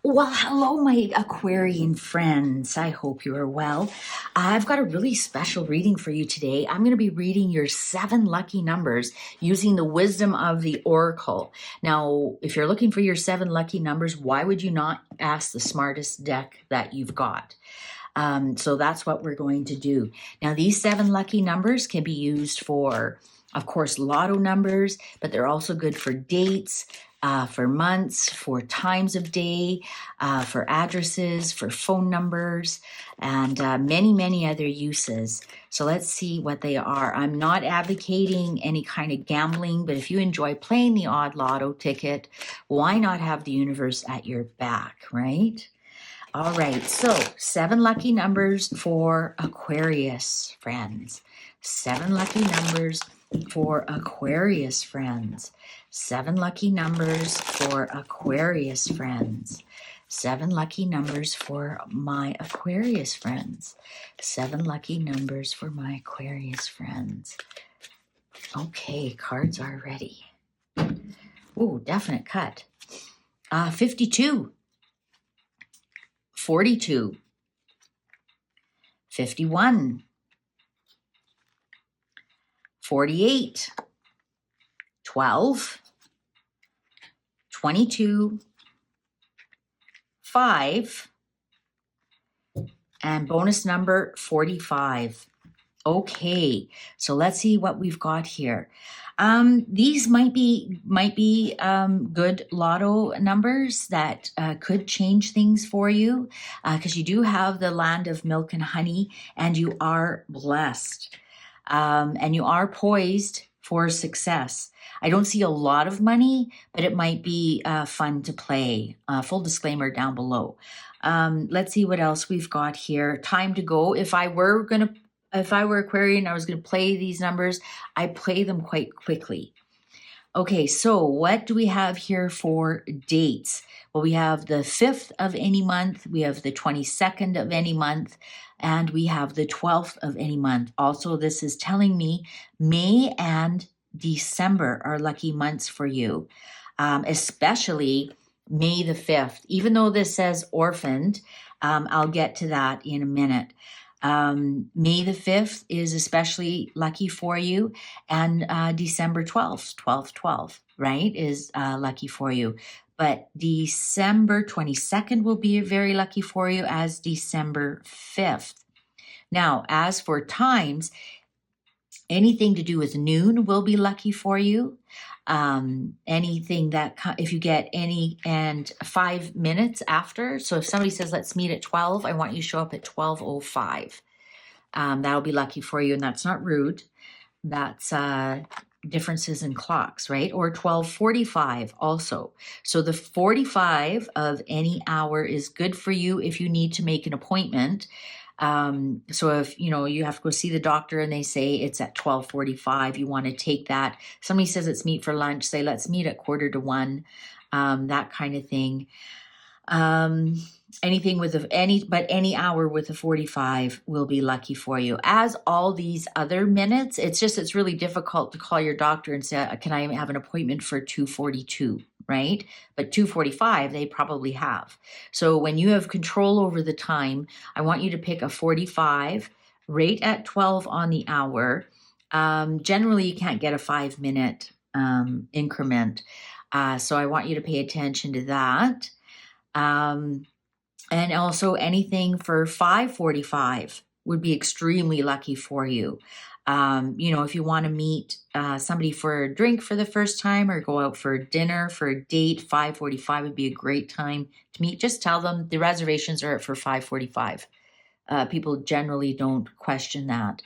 Well, hello, my Aquarian friends. I hope you are well. I've got a really special reading for you today. I'm going to be reading your 7 lucky numbers using the wisdom of the Oracle. Now, if you're looking for your 7 lucky numbers, why would you not ask the smartest deck that you've got? So that's what we're going to do. Now, these 7 lucky numbers can be used for, of course, lotto numbers, but they're also good for dates, for months, for times of day, for addresses, for phone numbers, and many, many other uses. So let's see what they are. I'm not advocating any kind of gambling, but if you enjoy playing the odd lotto ticket, why not have the universe at your back, right? All right, so 7 lucky numbers for Aquarius friends. 7 lucky numbers for Aquarius friends. 7 lucky numbers for Aquarius friends. 7 lucky numbers for my Aquarius friends. 7 lucky numbers for my Aquarius friends. Okay, cards are ready. Ooh, definite cut. 52. 42, 51, 48, 12, 22, 5, and bonus number 45. Okay, so let's see what we've got here. These might be good lotto numbers that could change things for you, because you do have the land of milk and honey, and you are blessed, and you are poised for success. I don't see a lot of money, but it might be fun to play. Full disclaimer down below. Let's see what else we've got here. Time to go. If I were Aquarian, I was going to play these numbers, I play them quite quickly. Okay, so what do we have here for dates? Well, we have the 5th of any month, we have the 22nd of any month, and we have the 12th of any month. Also, this is telling me May and December are lucky months for you, especially May the 5th. Even though this says orphaned, I'll get to that in a minute. May the 5th is especially lucky for you, and December 12th, 12, right, is lucky for you. But December 22nd will be very lucky for you, as December 5th. Now, as for times, anything to do with noon will be lucky for you. Anything that, if you get any, and 5 minutes after. So if somebody says, let's meet at 12, I want you to show up at 12:05. That'll be lucky for you. And that's not rude. That's differences in clocks, right? Or 12:45 also. So the 45 of any hour is good for you if you need to make an appointment. So if you have to go see the doctor and they say it's at 12:45, you want to take that. Somebody says let's meet for lunch, say let's meet at 12:45, that kind of thing. Anything with any hour with a 45 will be lucky for you. As all these other minutes, it's really difficult to call your doctor and say, can I have an appointment for 2:42, right? But 2:45 they probably have. So when you have control over the time, I want you to pick a 45 right at 12 on the hour. Generally you can't get a 5-minute increment. So I want you to pay attention to that. And also anything for 5:45 would be extremely lucky for you. If you want to meet somebody for a drink for the first time or go out for dinner for a date, 5:45 would be a great time to meet. Just tell them the reservations are for 5:45. People generally don't question that.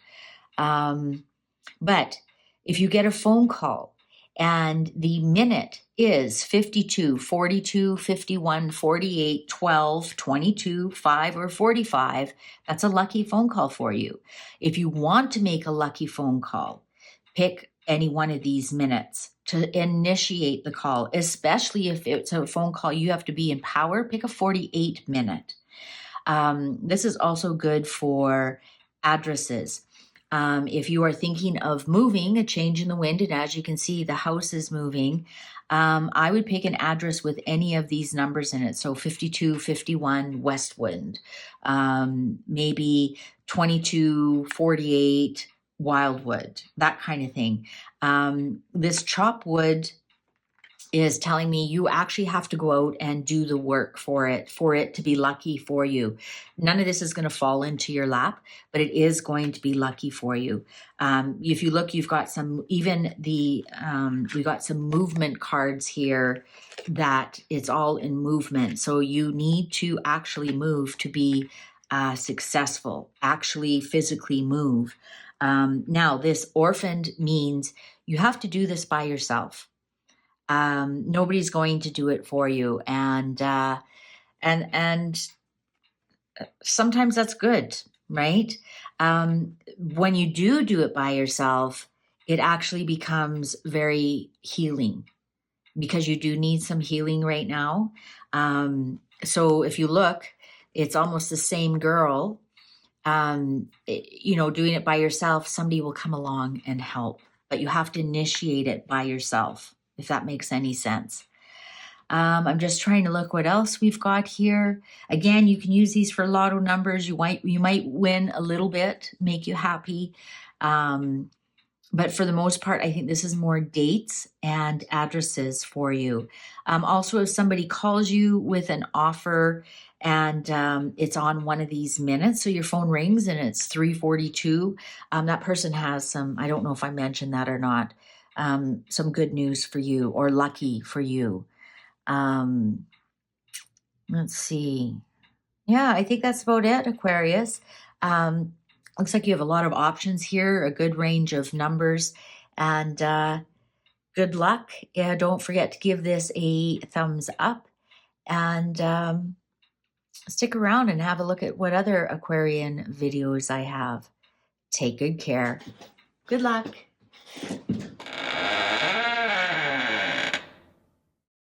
But if you get a phone call and the minute is 52, 42, 51, 48, 12, 22, 5, or 45, that's a lucky phone call for you. If you want to make a lucky phone call, pick any one of these minutes to initiate the call, especially if it's a phone call you have to be in power, pick a 48 minute. This is also good for addresses. If you are thinking of moving, a change in the wind, and as you can see, the house is moving, I would pick an address with any of these numbers in it. So 5251 Westwind, maybe 2248 Wildwood, that kind of thing. This chop wood is telling me you actually have to go out and do the work for it to be lucky for you. None of this is going to fall into your lap, but it is going to be lucky for you. If you look, you've got some, even the, we got some movement cards here that it's all in movement. So you need to actually move to be successful, actually physically move. Now, this orphaned means you have to do this by yourself. Nobody's going to do it for you, and sometimes that's good, right? When you do it by yourself, it actually becomes very healing, because you do need some healing right now. So if you look, it's almost the same girl. You know, doing it by yourself, somebody will come along and help, but you have to initiate it by yourself, if that makes any sense. I'm just trying to look what else we've got here. Again, you can use these for lotto numbers. You might win a little bit, make you happy. But for the most part, I think this is more dates and addresses for you. Also, if somebody calls you with an offer and it's on one of these minutes, so your phone rings and it's 3:42, that person has some, I don't know if I mentioned that or not, some good news for you or lucky for you. Let's see. Yeah, I think that's about it, Aquarius. Looks like you have a lot of options here, a good range of numbers, and good luck. Yeah, don't forget to give this a thumbs up, and stick around and have a look at what other Aquarian videos I have. Take good care. Good luck.